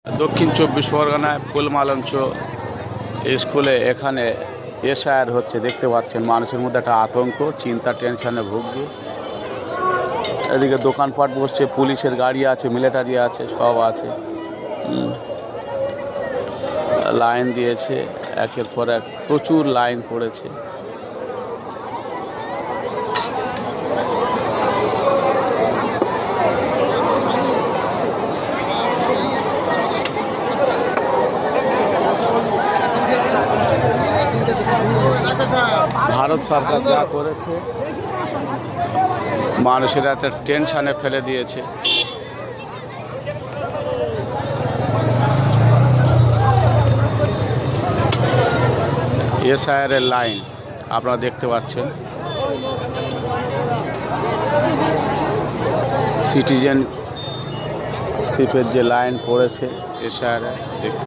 দক্ষিণ চব্বিশ পরগনায় ফুলমালঞ্চ স্কুলে এখানে এসআইআর হচ্ছে, দেখতে পাচ্ছেন মানুষের মধ্যে একটা আতঙ্ক, চিন্তা, টেনশনে ভুগছে। এদিকে দোকানপাট বসছে, পুলিশের গাড়ি আছে, মিলিটারি আছে, সব আছে। লাইন দিয়েছে, একের পর এক প্রচুর লাইন পড়েছে। ভারত সরকার যা করেছে মানুষের একটা টেনশনে ফেলে দিয়েছে। এসআইআর এর লাইন আপনারা দেখতে পাচ্ছেন, সিটিজেনশিপের যে লাইন পড়েছে এসআইআর।